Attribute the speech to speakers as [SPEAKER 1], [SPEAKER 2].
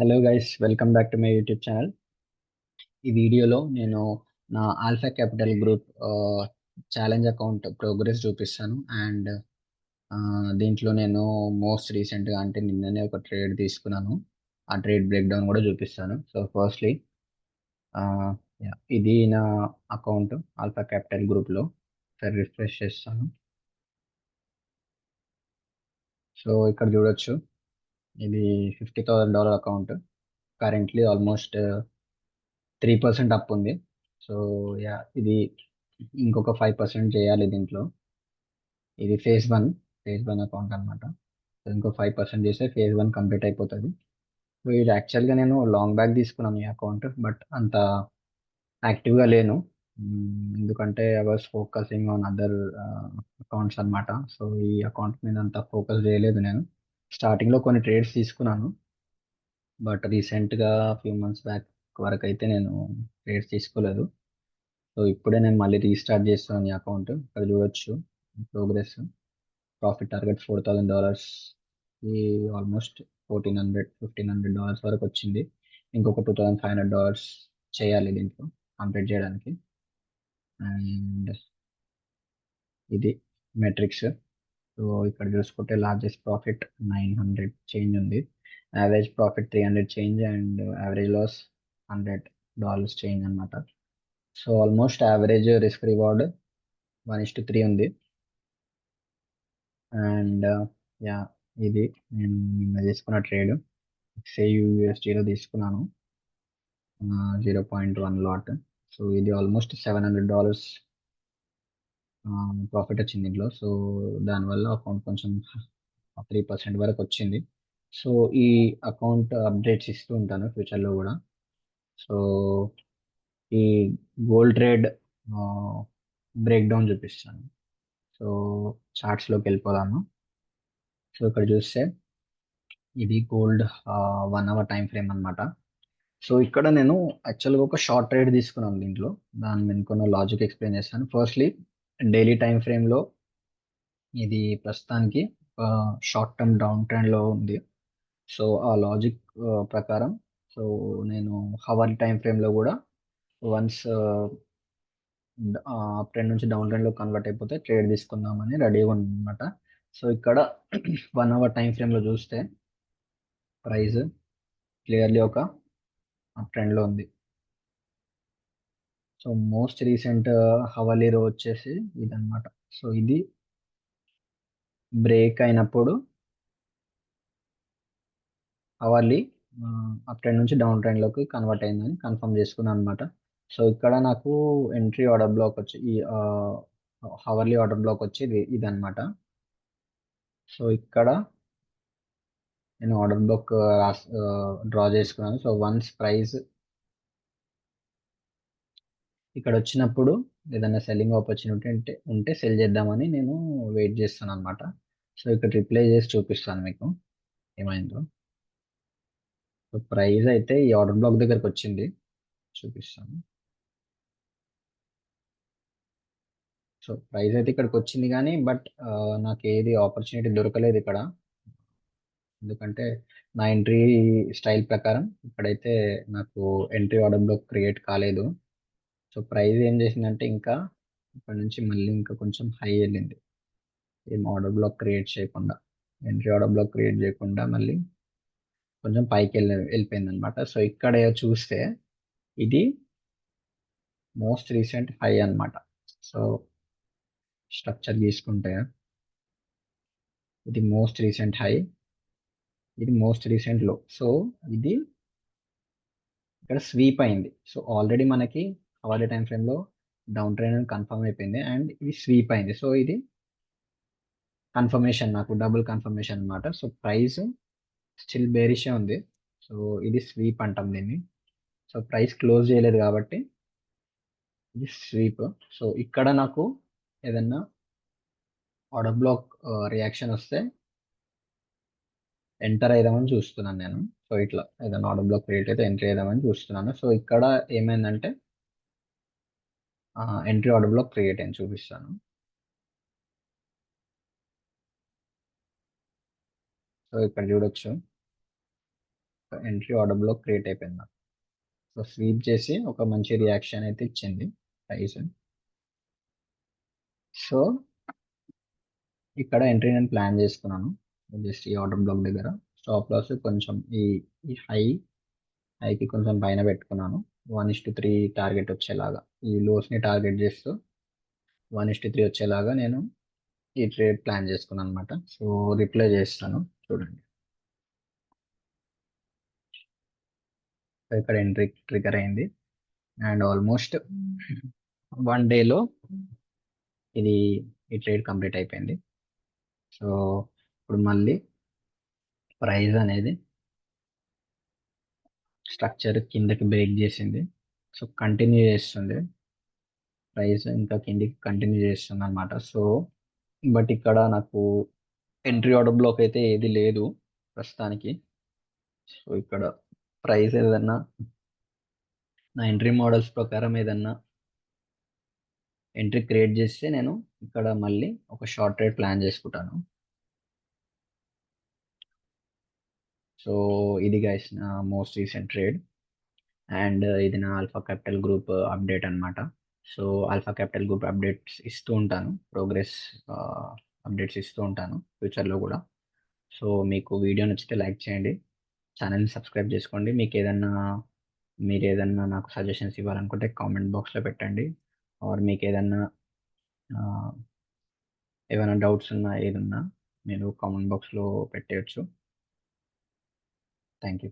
[SPEAKER 1] Hello guys, welcome back to my YouTube channel. ఈ వీడియోలో నేను నా alpha capital group challenge account progress చూపిస్తాను. అండ్ దీంట్లో నేను మోస్ట్ రీసెంట్గా అంటే నిన్ననే ఒక ట్రేడ్ తీసుకున్నాను. ఆ ట్రేడ్ బ్రేక్ డౌన్ కూడా చూపిస్తాను. సో ఫస్ట్లీ ఇది నా అకౌంట్ ఆల్ఫా క్యాపిటల్ గ్రూప్లో. సరే, రిఫ్రెష్ చేస్తాను. సో ఇక్కడ చూడొచ్చు, ఇది $50,000 అకౌంట్. కరెంట్లీ ఆల్మోస్ట్ 3% అప్ ఉంది. సో ఇది ఇంకొక 5% చేయాలి దీంట్లో. ఇది ఫేజ్ వన్ అకౌంట్ అనమాట. సో ఇంకో 5% చేస్తే ఫేజ్ 1 కంప్లీట్ అయిపోతుంది. సో ఇది యాక్చువల్గా నేను లాంగ్ బ్యాక్ తీసుకున్నాను ఈ అకౌంట్, బట్ అంత యాక్టివ్గా లేను. ఎందుకంటే I was focusing on other accounts అనమాట. సో ఈ అకౌంట్ మీద అంత ఫోకస్ చేయలేదు నేను. స్టార్టింగ్లో కొన్ని ట్రేడ్స్ తీసుకున్నాను, బట్ రీసెంట్గా ఫ్యూ మంత్స్ బ్యాక్ వరకు అయితే నేను ట్రేడ్స్ తీసుకోలేదు. సో ఇప్పుడే నేను మళ్ళీ రీస్టార్ట్ చేస్తున్నాను ఈ అకౌంట్. ఇక్కడ చూడొచ్చు ప్రోగ్రెస్. Profit target $4,000. ఈ ఆల్మోస్ట్ $1,400 వరకు వచ్చింది. ఇంకొక $2,500 చేయాలి దీంట్లో కంప్లీట్ చేయడానికి. అండ్ ఇది మెట్రిక్స్. సో ఇక్కడ చూసుకుంటే లార్జెస్ట్ ప్రాఫిట్ 900 చేంజ్ ఉంది. Average profit 300 change and average loss $100 change అనమాట. So almost average risk reward 1:3 ఉంది. అండ్ యా ఇది నేను నిన్న తీసుకున్న ట్రేడ్ XAUUSDలో తీసుకున్నాను, 0.1 లాట్. సో ఇది ఆల్మోస్ట్ $700 ప్రాఫిట్ వచ్చింది ఇందులో. సో దానివల్ల అకౌంట్ కొంచెం 3% వరకు వచ్చింది. సో ఈ అకౌంట్ అప్డేట్స్ ఇస్తూ ఉంటాను ఫ్యూచర్లో కూడా. సో ఈ గోల్డ్ ట్రేడ్ బ్రేక్ డౌన్ చూపిస్తాను. సో చార్ట్స్లోకి వెళ్ళిపోదాము. సో ఇక్కడ చూస్తే ఇది గోల్డ్ 1 అవర్ టైం ఫ్రేమ్ అనమాట. సో ఇక్కడ నేను యాక్చువల్గా ఒక షార్ట్ ట్రేడ్ తీసుకున్నాను దీంట్లో. దాని వెనుకున్న లాజిక్ ఎక్స్ప్లెయిన్ చేస్తాను. ఫస్ట్లీ డైలీ టైం ఫ్రేమ్లో ఇది ప్రస్తుతానికి షార్ట్ టర్మ్ డౌన్ ట్రెండ్లో ఉంది. సో ఆ లాజిక్ ప్రకారం సో నేను హవర్ టైం ఫ్రేమ్లో కూడా వన్స్ అప్ ట్రెండ్ నుంచి డౌన్ ట్రెండ్లో కన్వర్ట్ అయిపోతే ట్రేడ్ తీసుకుందామని రెడీగా ఉందన్నమాట. సో ఇక్కడ 1 అవర్ టైం ఫ్రేమ్లో చూస్తే ప్రైస్ క్లియర్లీ ఒక అప్ ట్రెండ్లో ఉంది. సో మోస్ట్ రీసెంట్ హవర్లీ రో వచ్చేసి ఇదన్నమాట. సో ఇది బ్రేక్ అయినప్పుడు అవర్లీ అప్ ట్రెండ్ నుంచి డౌన్ ట్రెండ్లోకి కన్వర్ట్ అయిందని కన్ఫర్మ్ చేసుకున్నాను అనమాట. సో ఇక్కడ నాకు ఎంట్రీ ఆర్డర్ బ్లాక్ వచ్చి ఈ హవర్లీ ఆర్డర్ బ్లాక్ వచ్చి ఇదన్నమాట. సో ఇక్కడ నేను ఆర్డర్ బ్లాక్ డ్రా చేసుకున్నాను. సో వన్స్ ప్రైస్ ఇక్కడ వచ్చినప్పుడు ఏదైనా సెల్లింగ్ ఆపర్చునిటీ ఉంటే సెల్ చేద్దామని నేను వెయిట్ చేస్తాను అనమాట. సో ఇక్కడ రిప్లై చేసి చూపిస్తాను మీకు ఏమైందో. సో ప్రైస్ అయితే ఈ ఆర్డర్ బ్లాక్ దగ్గరకు వచ్చింది, చూపిస్తాను. సో ప్రైస్ అయితే ఇక్కడికి వచ్చింది కానీ బట్ నాకు ఏది ఆపర్చునిటీ దొరకలేదు ఇక్కడ. ఎందుకంటే నా ఎంట్రీ స్టైల్ ప్రకారం ఇక్కడైతే నాకు ఎంట్రీ ఆర్డర్ బ్లాక్ క్రియేట్ కాలేదు. సో ప్రైస్ ఏం చేసిందంటే ఇంకా ఇక్కడ నుంచి మళ్ళీ ఇంకా కొంచెం హై వెళ్ళింది, ఏం ఆర్డర్ బ్లాక్ క్రియేట్ చేయకుండా, ఎంట్రీ ఆర్డర్ బ్లాక్ క్రియేట్ చేయకుండా మళ్ళీ కొంచెం పైకి వెళ్ళిపోయింది అనమాట. సో ఇక్కడ చూస్తే ఇది మోస్ట్ రీసెంట్ హై అన్నమాట. సో స్ట్రక్చర్ తీసుకుంటే ఇది మోస్ట్ రీసెంట్ హై, ఇది మోస్ట్ రీసెంట్ లో. సో ఇది ఇక్కడ స్వీప్ అయింది. సో ఆల్రెడీ మనకి అవర్లీ టైం ఫ్రేమ్లో డౌన్ ట్రెండ్ అని కన్ఫర్మ్ అయిపోయింది అండ్ ఇది స్వీప్ అయింది. సో ఇది కన్ఫర్మేషన్, నాకు డబుల్ కన్ఫర్మేషన్ అనమాట. సో ప్రైస్ స్టిల్ బేరిషే ఉంది. సో ఇది స్వీప్ అంటాం దీన్ని. సో ప్రైస్ క్లోజ్ చేయలేదు కాబట్టి ఇది స్వీప్. సో ఇక్కడ నాకు ఏదన్నా ఆర్డర్ బ్లాక్ రియాక్షన్ వస్తే ఎంటర్ అయిదామని చూస్తున్నాను నేను. సో ఇట్లా ఏదైనా ఆర్డర్ బ్లాక్ క్రియేట్ అయితే ఎంటర్ అయిదామని చూస్తున్నాను. సో ఇక్కడ ఏమైందంటే ఎంట్రీ ఆర్డర్ బ్లాక్ క్రియేట్ అయింది, చూపిస్తాను. సో ఇక్కడ చూడొచ్చు ఎంట్రీ ఆర్డర్ బ్లాక్ క్రియేట్ అయిపోయింది నాకు. సో స్వీప్ చేసి ఒక మంచి రియాక్షన్ అయితే ఇచ్చింది ప్రైస్. సో ఇక్కడ ఎంట్రీ నేను ప్లాన్ చేసుకున్నాను. జస్ట్ ఈ ఆర్డర్ బ్లాక్ దగ్గర స్టాప్ లాస్ కొంచెం ఈ హైకి కొంచెం పైన పెట్టుకున్నాను. 1:3 టార్గెట్ వచ్చేలాగా ఈ లోస్ని టార్గెట్ చేస్తూ 1:3 వచ్చేలాగా నేను ఈ ట్రేడ్ ప్లాన్ చేసుకున్నాను అనమాట. సో రిప్లై చేస్తాను చూడండి. సో ఇక్కడ ఎంట్రీ ట్రిగర్ అయింది అండ్ ఆల్మోస్ట్ 1 డేలో ఇది ఈ ట్రేడ్ కంప్లీట్ అయిపోయింది. సో ఇప్పుడు మళ్ళీ ప్రైస్ అనేది స్ట్రక్చర్ కిందకి బ్రేక్ చేసింది. సో కంటిన్యూ చేస్తుంది, ప్రైస్ ఇంకా కిందికి కంటిన్యూ చేస్తుంది అనమాట. సో బట్ ఇక్కడ నాకు ఎంట్రీ ఆర్డర్ బ్లాక్ అయితే ఏది లేదు ప్రస్తుతానికి. సో ఇక్కడ ప్రైస్ ఏదన్నా నా ఎంట్రీ మోడల్స్ ప్రకారం ఏదన్నా ఎంట్రీ క్రియేట్ చేస్తే నేను ఇక్కడ మళ్ళీ ఒక షార్ట్ ట్రేడ్ ప్లాన్ చేసుకుంటాను. సో ఇది గైస్ నా మోస్ట్ రీసెంట్ ట్రేడ్ అండ్ ఇది నా ఆల్ఫా క్యాపిటల్ గ్రూప్ అప్డేట్ అనమాట. So alpha capital group updates ఇస్తూ ఉంటాను, ప్రోగ్రెస్ అప్డేట్స్ ఇస్తూ ఉంటాను ఫ్యూచర్లో కూడా. సో మీకు వీడియో నచ్చితే లైక్ చేయండి, ఛానల్ని సబ్స్క్రైబ్ చేసుకోండి. మీరు ఏదన్నా నాకు సజెషన్స్ ఇవ్వాలనుకుంటే కామెంట్ బాక్స్లో పెట్టండి. ఆర్ మీకు ఏమైనా డౌట్స్ ఉన్నా ఏదున్నా మీరు కామెంట్ బాక్స్లో పెట్టేయచ్చు. Thank you.